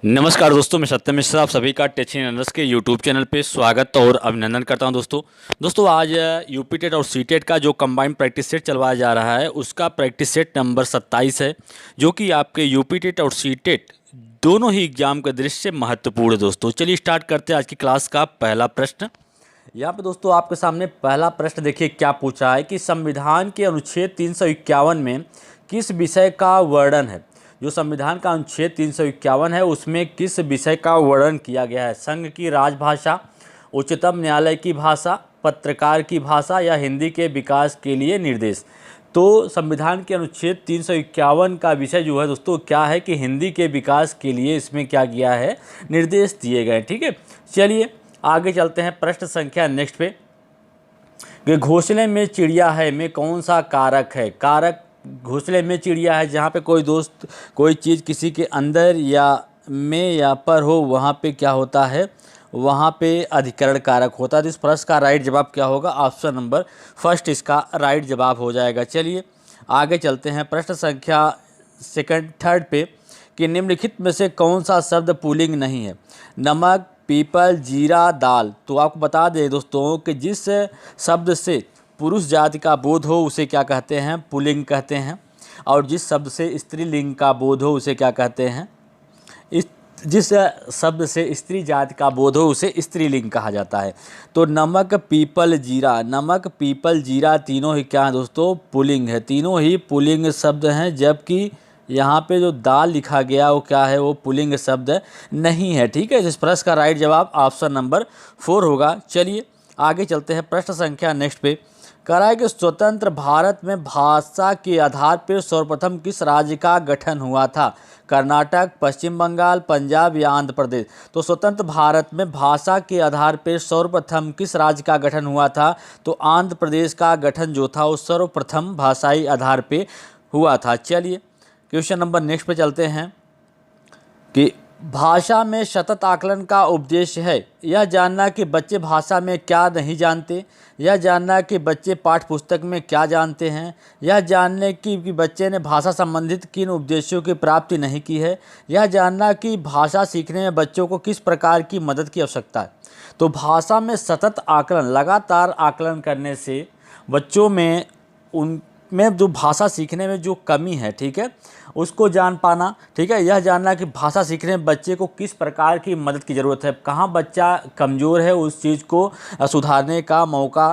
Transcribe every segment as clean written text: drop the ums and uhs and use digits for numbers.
नमस्कार दोस्तों, मैं सत्यम मिश्रा आप सभी का टेचिंग लर्नर्स के यूट्यूब चैनल पे स्वागत और अभिनंदन करता हूं। दोस्तों आज यूपी टेट और सी टेट का जो कंबाइंड प्रैक्टिस सेट चलवाया जा रहा है उसका प्रैक्टिस सेट नंबर 27 है, जो कि आपके यूपी टेट और सी टेट दोनों ही एग्जाम के दृष्टि से महत्वपूर्ण है। दोस्तों चलिए स्टार्ट करते हैं आज की क्लास का पहला प्रश्न। यहाँ पे दोस्तों आपके सामने पहला प्रश्न देखिए क्या पूछा है कि संविधान के अनुच्छेद 351 में किस विषय का वर्णन है। जो संविधान का अनुच्छेद 351 है उसमें किस विषय का वर्णन किया गया है। संघ की राजभाषा, उच्चतम न्यायालय की भाषा, पत्रकार की भाषा या हिंदी के विकास के लिए निर्देश। तो संविधान के अनुच्छेद 351 का विषय जो है दोस्तों क्या है कि हिंदी के विकास के लिए इसमें क्या किया है, निर्देश दिए गए। ठीक है, चलिए आगे चलते हैं प्रश्न संख्या नेक्स्ट पे कि घोंसले में चिड़िया है में कौन सा कारक है। कारक घोंसले में चिड़िया है, जहाँ पे कोई चीज़ किसी के अंदर या में या पर हो वहाँ पे क्या होता है, वहाँ पे अधिकरण कारक होता है। तो इस प्रश्न का राइट जवाब क्या होगा, ऑप्शन नंबर फर्स्ट इसका राइट जवाब हो जाएगा। चलिए आगे चलते हैं प्रश्न संख्या थर्ड पे कि निम्नलिखित में से कौन सा शब्द पुल्लिंग नहीं है। नमक, पीपल, जीरा, दाल। तो आपको बता दें दोस्तों कि जिस शब्द से पुरुष जाति का बोध हो उसे क्या कहते हैं, पुल्लिंग कहते हैं, और जिस शब्द से स्त्रीलिंग का बोध हो उसे क्या कहते हैं, जिस शब्द से स्त्री जाति का बोध हो उसे स्त्रीलिंग कहा जाता है। तो नमक, पीपल, जीरा, नमक, पीपल, जीरा तीनों ही क्या है दोस्तों, पुल्लिंग है। तीनों ही पुल्लिंग शब्द हैं, जबकि यहाँ पे जो दाल लिखा गया वो क्या है, वो पुल्लिंग शब्द नहीं है। ठीक है, इस प्रश्न का राइट जवाब ऑप्शन नंबर 4 होगा। चलिए आगे चलते हैं प्रश्न संख्या नेक्स्ट पे करा है कि स्वतंत्र भारत में भाषा के आधार पर सर्वप्रथम किस राज्य का गठन हुआ था। कर्नाटक, पश्चिम बंगाल, पंजाब या आंध्र प्रदेश। तो स्वतंत्र भारत में भाषा के आधार पर सर्वप्रथम किस राज्य का गठन हुआ था, तो आंध्र प्रदेश का गठन जो था वो सर्वप्रथम भाषाई आधार पर हुआ था। चलिए क्वेश्चन नंबर नेक्स्ट पे चलते हैं कि भाषा में सतत आकलन का उपदेश है यह जानना कि बच्चे भाषा में क्या नहीं जानते, यह जानना कि बच्चे पाठ्य पुस्तक में क्या जानते हैं, यह जानने कि बच्चे ने भाषा संबंधित किन उपदेशों की प्राप्ति नहीं की है, यह जानना कि भाषा सीखने में बच्चों को किस प्रकार की मदद की आवश्यकता है। तो भाषा में सतत आकलन, लगातार आकलन करने से बच्चों में उनमें जो भाषा सीखने में जो कमी है, ठीक है, उसको जान पाना। ठीक है, यह जानना कि भाषा सीखने में बच्चे को किस प्रकार की मदद की ज़रूरत है, कहाँ बच्चा कमज़ोर है, उस चीज़ को सुधारने का मौका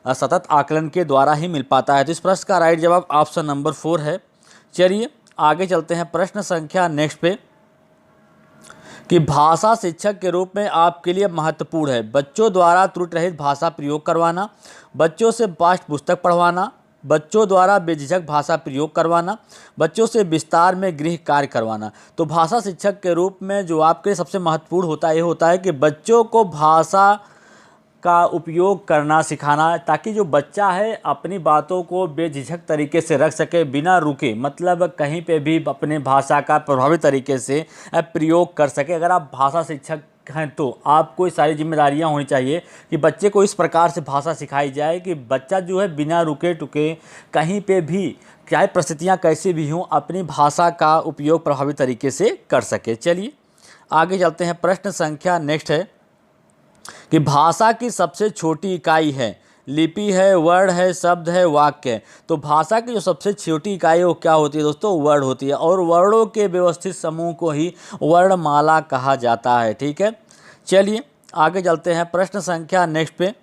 सतत आकलन के द्वारा ही मिल पाता है। तो इस प्रश्न का राइट जवाब ऑप्शन नंबर 4 है। चलिए आगे चलते हैं प्रश्न संख्या नेक्स्ट पे कि भाषा शिक्षक के रूप में आपके लिए महत्वपूर्ण है। बच्चों द्वारा त्रुटि रहित भाषा प्रयोग करवाना, बच्चों से पाठ्य पुस्तक पढ़वाना, बच्चों द्वारा बेझिझक भाषा प्रयोग करवाना, बच्चों से विस्तार में गृह कार्य करवाना। तो भाषा शिक्षक के रूप में जो आपके लिए सबसे महत्वपूर्ण होता है ये होता है कि बच्चों को भाषा का उपयोग करना सिखाना, ताकि जो बच्चा है अपनी बातों को बेझिझक तरीके से रख सके, बिना रुके, मतलब कहीं पे भी अपने भाषा का प्रभावी तरीके से प्रयोग कर सके। अगर आप भाषा शिक्षक हैं तो आपको सारी जिम्मेदारियां होनी चाहिए कि बच्चे को इस प्रकार से भाषा सिखाई जाए कि बच्चा जो है बिना रुके टुके कहीं पे भी, चाहे परिस्थितियां कैसी भी हों, अपनी भाषा का उपयोग प्रभावी तरीके से कर सके। चलिए आगे चलते हैं प्रश्न संख्या नेक्स्ट है कि भाषा की सबसे छोटी इकाई है, लिपि है, वर्ण है, शब्द है, वाक्य है। तो भाषा की जो सबसे छोटी इकाई है वो क्या होती है दोस्तों, वर्ण होती है, और वर्णों के व्यवस्थित समूह को ही वर्णमाला कहा जाता है। ठीक है, चलिए आगे चलते हैं प्रश्न संख्या नेक्स्ट पे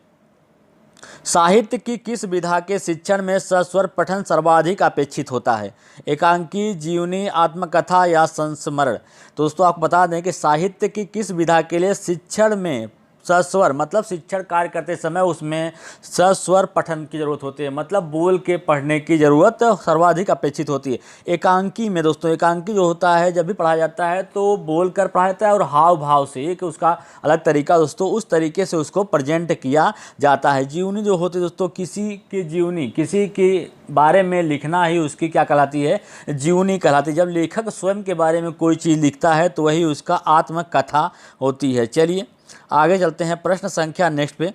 साहित्य की किस विधा के शिक्षण में सस्वर पठन सर्वाधिक अपेक्षित होता है। एकांकी, जीवनी, आत्मकथा या संस्मरण। दोस्तों आपको बता दें कि साहित्य की किस विधा के लिए शिक्षण में सस्वर, मतलब शिक्षण कार्य करते समय उसमें सस्वर पठन की ज़रूरत होती है, मतलब बोल के पढ़ने की ज़रूरत सर्वाधिक अपेक्षित होती है। एकांकी में दोस्तों, एकांकी जो होता है जब भी पढ़ाया जाता है तो बोल कर पढ़ाया जाता है और हाव भाव से, एक उसका अलग तरीका दोस्तों, उस तरीके से उसको प्रेजेंट किया जाता है। जीवनी जो होती है दोस्तों, किसी की जीवनी, किसी के बारे में लिखना ही उसकी क्या कहलाती है, जीवनी कहलाती है। जब लेखक स्वयं के बारे में कोई चीज़ लिखता है तो वही उसका आत्मकथा होती है। चलिए आगे चलते हैं प्रश्न संख्या नेक्स्ट पे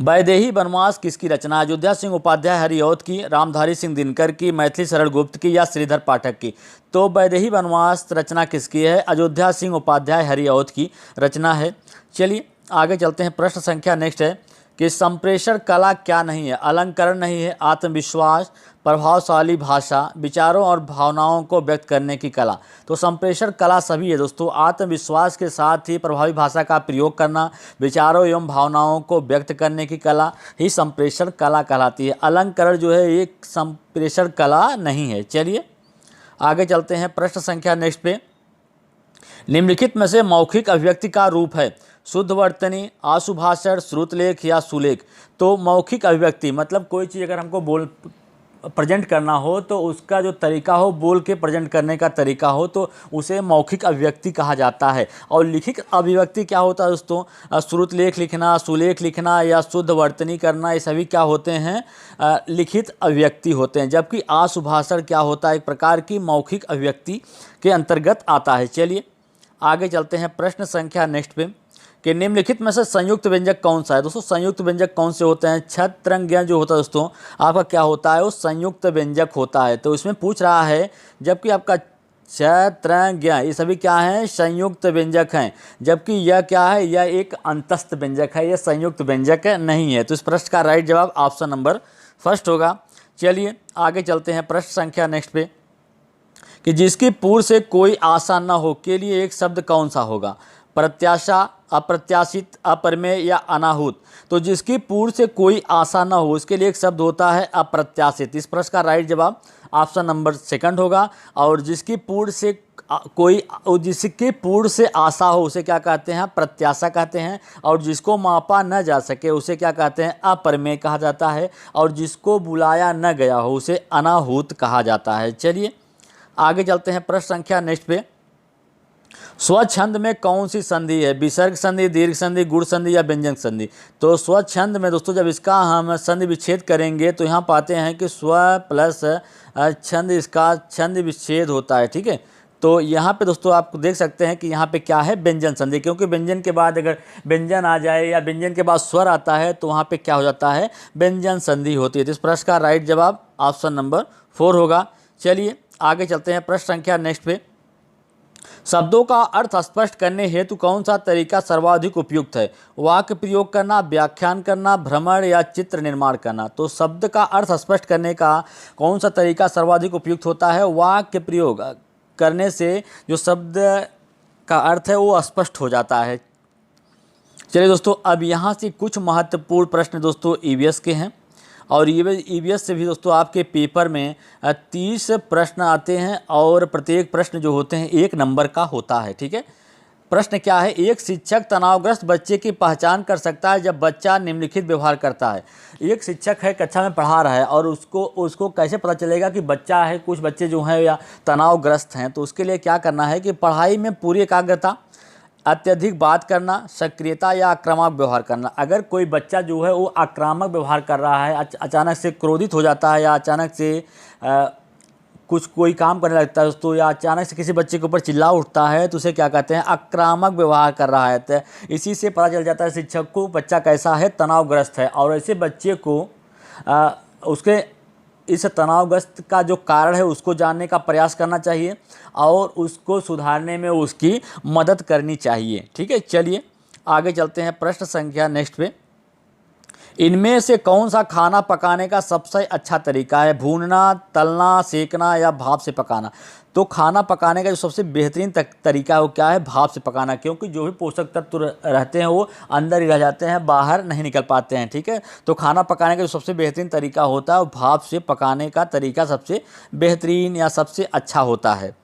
वैदेही वनवास किसकी रचना? अयोध्या सिंह उपाध्याय हरिऔध की, रामधारी सिंह दिनकर की, मैथिली शरण गुप्त की या श्रीधर पाठक की? तो वैदेही वनवास रचना किसकी है? अयोध्या सिंह उपाध्याय हरिऔध की रचना है। चलिए आगे चलते हैं। प्रश्न संख्या नेक्स्ट है कि संप्रेषण कला क्या नहीं है? अलंकरण नहीं है, आत्मविश्वास, प्रभावशाली भाषा, विचारों और भावनाओं को व्यक्त करने की कला। तो संप्रेषण कला सभी है दोस्तों। आत्मविश्वास के साथ ही प्रभावी भाषा का प्रयोग करना, विचारों एवं भावनाओं को व्यक्त करने की कला ही संप्रेषण कला कहलाती है। अलंकरण जो है एक संप्रेषण कला नहीं है। चलिए आगे चलते हैं। प्रश्न संख्या नेक्स्ट पे, निम्नलिखित में से मौखिक अभिव्यक्ति का रूप है? शुद्ध वर्तनी, आशुभाषण, श्रुतलेख या सुलेख? तो मौखिक अभिव्यक्ति मतलब कोई चीज़ अगर हमको प्रेजेंट करना हो तो उसका जो तरीका हो, बोल के प्रेजेंट करने का तरीका हो, तो उसे मौखिक अभिव्यक्ति कहा जाता है। और लिखित अभिव्यक्ति क्या होता है दोस्तों? श्रुतलेख लिखना, सुलेख लिखना या शुद्ध वर्तनी करना, ये सभी क्या होते हैं? लिखित अभिव्यक्ति होते हैं। जबकि आशुभाषण क्या होता है? एक प्रकार की मौखिक अभिव्यक्ति के अंतर्गत आता है। चलिए आगे चलते हैं। प्रश्न संख्या नेक्स्ट पे कि निम्नलिखित में से संयुक्त व्यंजक कौन सा है? दोस्तों संयुक्त व्यंजक कौन से होते हैं? छत्रज्ञ जो होता है दोस्तों आपका क्या होता है? वो संयुक्त व्यंजक होता है। तो इसमें पूछ रहा है, जबकि आपका छत्रज्ञ ये सभी क्या हैं? संयुक्त व्यंजक हैं। जबकि यह क्या है? यह एक अंतस्थ व्यंजक है, यह संयुक्त व्यंजक नहीं है। तो इस प्रश्न का राइट जवाब ऑप्शन नंबर फर्स्ट होगा। चलिए आगे चलते हैं। प्रश्न संख्या नेक्स्ट पे कि जिसकी पूर्व से कोई आशा न हो के लिए एक शब्द कौन सा होगा? प्रत्याशा, अप्रत्याशित, अपरमेय या अनाहूत? तो जिसकी पूर्व से कोई आशा न हो उसके लिए एक शब्द होता है अप्रत्याशित। इस प्रश्न का राइट जवाब ऑप्शन नंबर सेकंड होगा। और जिसकी पूर्व से आशा हो उसे क्या कहते हैं? प्रत्याशा कहते हैं। और जिसको मापा न जा सके उसे क्या कहते हैं? अपरमेय कहा जाता है। और जिसको बुलाया न गया हो उसे अनाहूत कहा जाता है। चलिए आगे चलते हैं। प्रश्न संख्या नेक्स्ट पे, स्वच्छंद में कौन सी संधि है? विसर्ग संधि, दीर्घ संधि, गुण संधि या व्यंजक संधि? तो स्वच्छंद में दोस्तों जब इसका हम संधि विच्छेद करेंगे तो यहाँ पाते हैं कि स्व प्लस छंद, इसका छंद विच्छेद होता है। ठीक है, तो यहाँ पे दोस्तों आप देख सकते हैं कि यहाँ पे क्या है? व्यंजन संधि। क्योंकि व्यंजन के बाद अगर व्यंजन आ जाए या व्यंजन के बाद स्वर आता है तो वहाँ पे क्या हो जाता है? व्यंजन संधि होती है। तो इस प्रश्न का राइट जवाब ऑप्शन नंबर 4 होगा। चलिए आगे चलते हैं। प्रश्न संख्या नेक्स्ट पे, शब्दों का अर्थ स्पष्ट करने हेतु कौन सा तरीका सर्वाधिक उपयुक्त है? वाक्य प्रयोग करना, व्याख्यान करना, भ्रमण या चित्र निर्माण करना? तो शब्द का अर्थ स्पष्ट करने का कौन सा तरीका सर्वाधिक उपयुक्त होता है? वाक्य प्रयोग करने से जो शब्द का अर्थ है वो स्पष्ट हो जाता है। चलिए दोस्तों अब यहाँ से कुछ महत्वपूर्ण प्रश्न दोस्तों ईवीएस के हैं। और ईवीएस से भी दोस्तों आपके पेपर में 30 प्रश्न आते हैं और प्रत्येक प्रश्न जो होते हैं 1 नंबर का होता है। ठीक है, प्रश्न क्या है? एक शिक्षक तनावग्रस्त बच्चे की पहचान कर सकता है जब बच्चा निम्नलिखित व्यवहार करता है। एक शिक्षक है, कक्षा में पढ़ा रहा है और उसको कैसे पता चलेगा कि बच्चा है? कुछ बच्चे जो हैं या तनावग्रस्त हैं, तो उसके लिए क्या करना है कि पढ़ाई में पूरी एकाग्रता, अत्यधिक बात करना, सक्रियता या आक्रामक व्यवहार करना। अगर कोई बच्चा जो है वो आक्रामक व्यवहार कर रहा है, अचानक से क्रोधित हो जाता है या अचानक से कोई काम करने लगता है दोस्तों, या अचानक से किसी बच्चे के ऊपर चिल्ला उठता है, तो उसे क्या कहते हैं? आक्रामक व्यवहार कर रहा है। तो इसी से पता चल जाता है शिक्षक को बच्चा कैसा है? तनावग्रस्त है। और ऐसे बच्चे को उसके इस तनावग्रस्त का जो कारण है उसको जानने का प्रयास करना चाहिए और उसको सुधारने में उसकी मदद करनी चाहिए। ठीक है, चलिए आगे चलते हैं। प्रश्न संख्या नेक्स्ट पे, इनमें से कौन सा खाना पकाने का सबसे अच्छा तरीका है? भूनना, तलना, सेकना या भाप से पकाना? तो खाना पकाने का जो सबसे बेहतरीन तरीका है वो क्या है? भाप से पकाना। क्योंकि जो भी पोषक तत्व रहते हैं वो अंदर ही रह जाते हैं, बाहर नहीं निकल पाते हैं। ठीक है, तो खाना पकाने का जो सबसे बेहतरीन तरीका होता है वो भाप से पकाने का तरीका सबसे बेहतरीन या सबसे अच्छा होता है।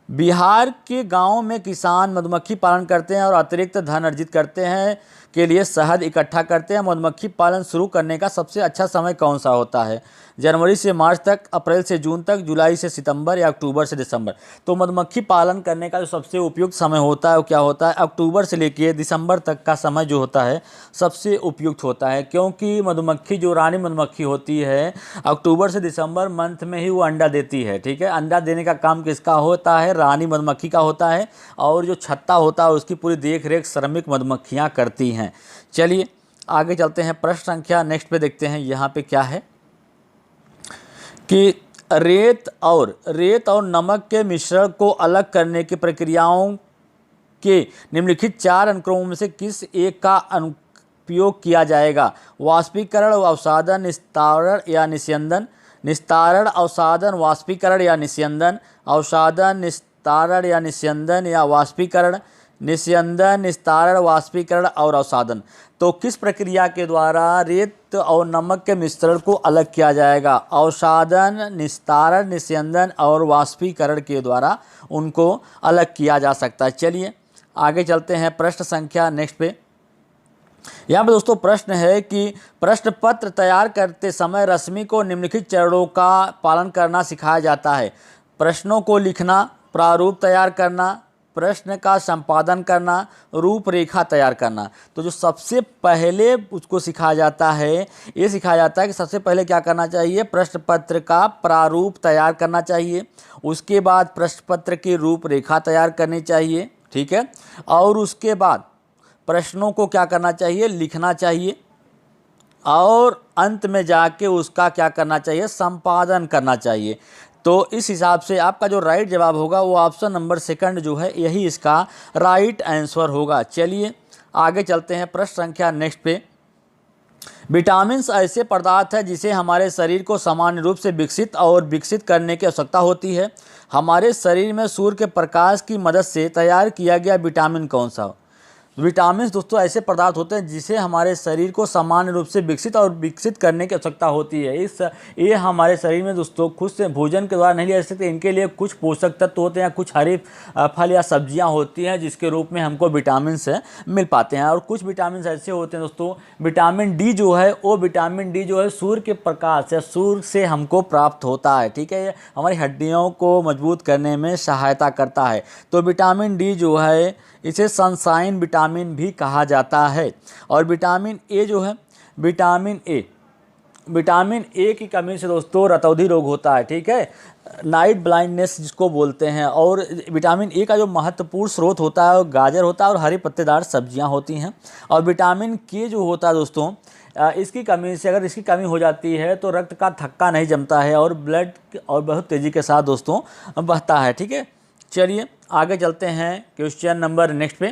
बिहार के गाँव में किसान मधुमक्खी पालन करते हैं और अतिरिक्त धन अर्जित करते हैं के लिए शहद इकट्ठा करते हैं। मधुमक्खी पालन शुरू करने का सबसे अच्छा समय कौन सा होता है? जनवरी से मार्च तक, अप्रैल से जून तक, जुलाई से सितंबर या अक्टूबर से दिसंबर? तो मधुमक्खी पालन करने का जो सबसे उपयुक्त समय होता है वो क्या होता है? अक्टूबर से लेकर दिसंबर तक का समय जो होता है सबसे उपयुक्त होता है। क्योंकि मधुमक्खी जो रानी मधुमक्खी होती है अक्टूबर से दिसंबर मंथ में ही वो अंडा देती है। ठीक है, अंडा देने का काम किसका होता है? रानी मधुमक्खी का होता है। और जो छत्ता होता है उसकी पूरी देख रेख श्रमिक मधुमक्खियाँ करती हैं। चलिए आगे चलते हैं प्रश्न संख्या नेक्स्ट पे देखते हैं यहाँ पे क्या है कि रेत और नमक के मिश्रण को अलग करने की प्रक्रियाओं के निम्नलिखित 4 अनुक्रमों में से किस एक का उपयोग किया जाएगा? वाष्पीकरण, अवसादन, निस्तारण या निस्यंदन। निस्तारण, अवसादन, वाष्पीकरण या निस्यंदन। अवसादन, निस्तारण या निस्यंदन या वाष्पीकरण। निस्यंदन, निस्तारण, वाष्पीकरण और अवसादन। तो किस प्रक्रिया के द्वारा रेत और नमक के मिश्रण को अलग किया जाएगा? अवसादन, निस्तारण, निस्यंदन और वाष्पीकरण के द्वारा उनको अलग किया जा सकता है। चलिए आगे चलते हैं प्रश्न संख्या नेक्स्ट पे। यहाँ पे दोस्तों प्रश्न है कि प्रश्न पत्र तैयार करते समय रश्मि को निम्नलिखित चरणों का पालन करना सिखाया जाता है। प्रश्नों को लिखना, प्रारूप तैयार करना, प्रश्न का संपादन करना, रूपरेखा तैयार करना। तो जो सबसे पहले उसको सिखाया जाता है, ये सिखाया जाता है कि सबसे पहले क्या करना चाहिए? प्रश्न पत्र का प्रारूप तैयार करना चाहिए। उसके बाद प्रश्न पत्र की रूपरेखा तैयार करनी चाहिए, ठीक है। और उसके बाद प्रश्नों को क्या करना चाहिए? लिखना चाहिए। और अंत में जाके उसका क्या करना चाहिए? संपादन करना चाहिए। तो इस हिसाब से आपका जो राइट जवाब होगा वो ऑप्शन नंबर सेकंड जो है यही इसका राइट आंसर होगा। चलिए आगे चलते हैं प्रश्न संख्या नेक्स्ट पे। विटामिन्स ऐसे पदार्थ है जिसे हमारे शरीर को सामान्य रूप से विकसित करने की आवश्यकता होती है। हमारे शरीर में सूर्य के प्रकाश की मदद से तैयार किया गया विटामिन कौन सा? विटामिन्स दोस्तों ऐसे पदार्थ होते हैं जिसे हमारे शरीर को सामान्य रूप से विकसित करने की आवश्यकता होती है। ये हमारे शरीर में दोस्तों खुद से भोजन के द्वारा नहीं ले सकते। इनके लिए कुछ पोषक तत्व होते हैं, कुछ हरे फल या सब्जियां होती हैं जिसके रूप में हमको विटामिन से मिल पाते हैं। और कुछ विटामिन ऐसे होते हैं दोस्तों, विटामिन डी जो है वो विटामिन डी जो है सूर्य के प्रकाश या सूर्य से हमको प्राप्त होता है, ठीक है। ये हमारी हड्डियों को मजबूत करने में सहायता करता है। तो विटामिन डी जो है इसे सनशाइन विटामिन भी कहा जाता है। और विटामिन ए जो है, विटामिन ए की कमी से दोस्तों रतौंधी रोग होता है, ठीक है, नाइट ब्लाइंडनेस जिसको बोलते हैं। और विटामिन ए का जो महत्वपूर्ण स्रोत होता है वो गाजर होता है और हरी पत्तेदार सब्जियां होती हैं। और विटामिन के जो होता है दोस्तों, इसकी कमी से अगर इसकी कमी हो जाती है तो रक्त का थक्का नहीं जमता है और ब्लड और बहुत तेज़ी के साथ दोस्तों बहता है, ठीक है। चलिए आगे चलते हैं क्वेश्चन नंबर नेक्स्ट पे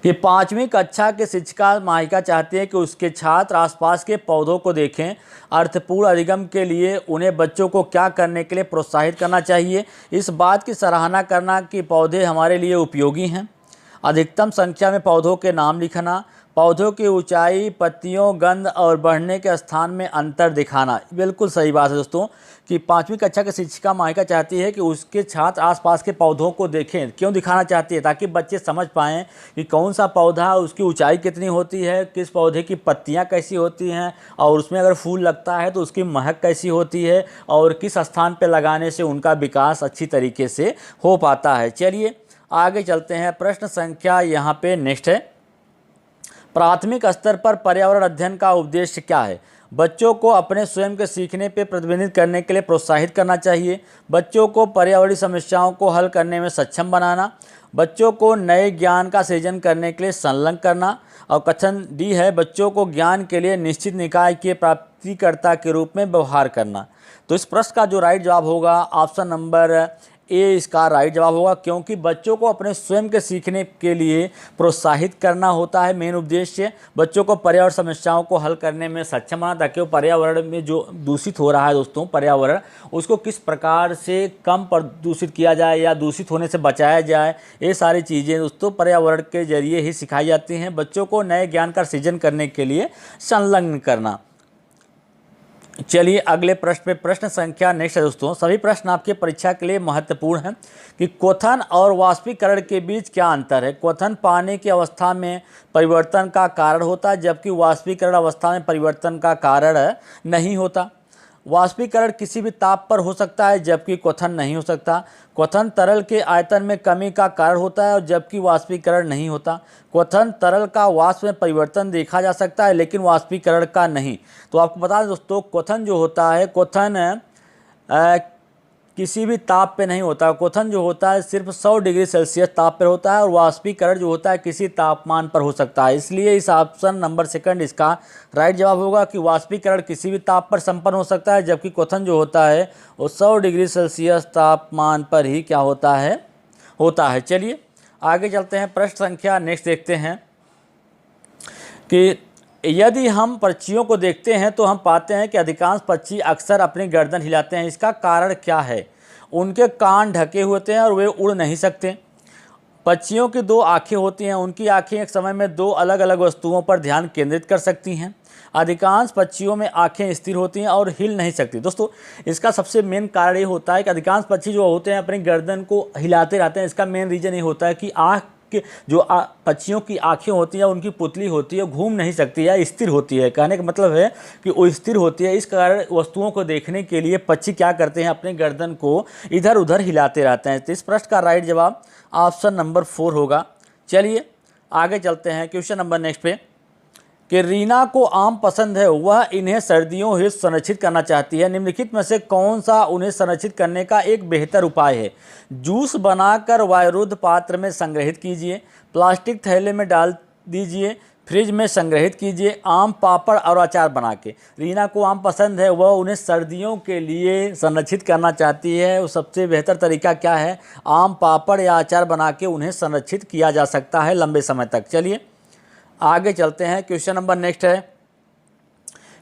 कि 5वीं कक्षा के शिक्षिका माहिका चाहती है कि उसके छात्र आसपास के पौधों को देखें। अर्थपूर्ण अधिगम के लिए उन्हें बच्चों को क्या करने के लिए प्रोत्साहित करना चाहिए? इस बात की सराहना करना कि पौधे हमारे लिए उपयोगी हैं। अधिकतम संख्या में पौधों के नाम लिखना। पौधों की ऊंचाई, पत्तियों, गंध और बढ़ने के स्थान में अंतर दिखाना। बिल्कुल सही बात है दोस्तों कि 5वीं कक्षा की शिक्षिका माहिका चाहती है कि उसके छात्र आसपास के पौधों को देखें। क्यों दिखाना चाहती है? ताकि बच्चे समझ पाएँ कि कौन सा पौधा, उसकी ऊंचाई कितनी होती है, किस पौधे की पत्तियां कैसी होती हैं और उसमें अगर फूल लगता है तो उसकी महक कैसी होती है और किस स्थान पर लगाने से उनका विकास अच्छी तरीके से हो पाता है। चलिए आगे चलते हैं। प्रश्न संख्या यहाँ पे नेक्स्ट है। प्राथमिक स्तर पर पर्यावरण अध्ययन का उद्देश्य क्या है? बच्चों को अपने स्वयं के सीखने पर प्रतिबिंबित करने के लिए प्रोत्साहित करना चाहिए। बच्चों को पर्यावरणीय समस्याओं को हल करने में सक्षम बनाना। बच्चों को नए ज्ञान का सृजन करने के लिए संलग्न करना। और कथन डी है, बच्चों को ज्ञान के लिए निश्चित निकाय के प्राप्तिकर्ता के रूप में व्यवहार करना। तो इस प्रश्न का जो राइट जवाब होगा ऑप्शन नंबर ए इसका राइट जवाब होगा, क्योंकि बच्चों को अपने स्वयं के सीखने के लिए प्रोत्साहित करना होता है। मेन उद्देश्य बच्चों को पर्यावरण समस्याओं को हल करने में सक्षम बनाना, ताकि वो पर्यावरण में जो दूषित हो रहा है दोस्तों पर्यावरण, उसको किस प्रकार से कम प्रदूषित किया जाए या दूषित होने से बचाया जाए। ये सारी चीज़ें दोस्तों पर्यावरण के जरिए ही सिखाई जाती हैं। बच्चों को नए ज्ञान का सृजन करने के लिए संलग्न करना। चलिए अगले प्रश्न पे प्रश्न संख्या नेक्स्ट है दोस्तों। सभी प्रश्न आपके परीक्षा के लिए महत्वपूर्ण हैं कि क्वथन और वाष्पीकरण के बीच क्या अंतर है? क्वथन पानी की अवस्था में परिवर्तन का कारण होता है, जबकि वाष्पीकरण अवस्था में परिवर्तन का कारण नहीं होता। वाष्पीकरण किसी भी ताप पर हो सकता है, जबकि क्वथन नहीं हो सकता। क्वथन तरल के आयतन में कमी का कारण होता है, जबकि वाष्पीकरण नहीं होता। क्वथन तरल का वाष्प में परिवर्तन देखा जा सकता है, लेकिन वाष्पीकरण का नहीं। तो आपको बता दें दोस्तों, क्वथन जो होता है, क्वथन किसी भी ताप पे नहीं होता। क्वथन जो होता है सिर्फ 100 डिग्री सेल्सियस ताप पर होता है और वाष्पीकरण जो होता है किसी तापमान पर हो सकता है। इसलिए इस ऑप्शन नंबर सेकंड इसका राइट जवाब होगा कि वाष्पीकरण किसी भी ताप पर संपन्न हो सकता है, जबकि क्वथन जो होता है वो 100 डिग्री सेल्सियस तापमान पर ही क्या होता है। चलिए आगे चलते हैं, प्रश्न संख्या नेक्स्ट देखते हैं कि यदि हम पक्षियों को देखते हैं तो हम पाते हैं कि अधिकांश पक्षी अक्सर अपनी गर्दन हिलाते हैं। इसका कारण क्या है? उनके कान ढके होते हैं और वे उड़ नहीं सकते। पक्षियों की 2 आँखें होती हैं, उनकी आँखें एक समय में 2 अलग अलग वस्तुओं पर ध्यान केंद्रित कर सकती हैं। अधिकांश पक्षियों में आँखें स्थिर होती हैं और हिल नहीं सकती। दोस्तों इसका सबसे मेन कारण ये होता है कि अधिकांश पक्षी जो होते हैं अपनी गर्दन को हिलाते रहते हैं। इसका मेन रीज़न ये होता है कि पक्षियों की आंखें होती हैं, उनकी पुतली होती है, घूम नहीं सकती या स्थिर होती है। कहने का मतलब है कि वो स्थिर होती है। इस कारण वस्तुओं को देखने के लिए पक्षी क्या करते हैं, अपने गर्दन को इधर उधर हिलाते रहते हैं। तो इस प्रश्न का राइट जवाब ऑप्शन नंबर 4 होगा। चलिए आगे चलते हैं क्वेश्चन नंबर नेक्स्ट पे कि रीना को आम पसंद है, वह इन्हें सर्दियों हेतु संरक्षित करना चाहती है। निम्नलिखित में से कौन सा उन्हें संरक्षित करने का एक बेहतर उपाय है? जूस बनाकर वायुरुद्ध पात्र में संग्रहित कीजिए, प्लास्टिक थैले में डाल दीजिए, फ्रिज में संग्रहित कीजिए, आम पापड़ और अचार बना के। रीना को आम पसंद है, वह उन्हें सर्दियों के लिए संरक्षित करना चाहती है। वो सबसे बेहतर तरीका क्या है? आम पापड़ या अचार बना के उन्हें संरक्षित किया जा सकता है लंबे समय तक। चलिए आगे चलते हैं, क्वेश्चन नंबर नेक्स्ट है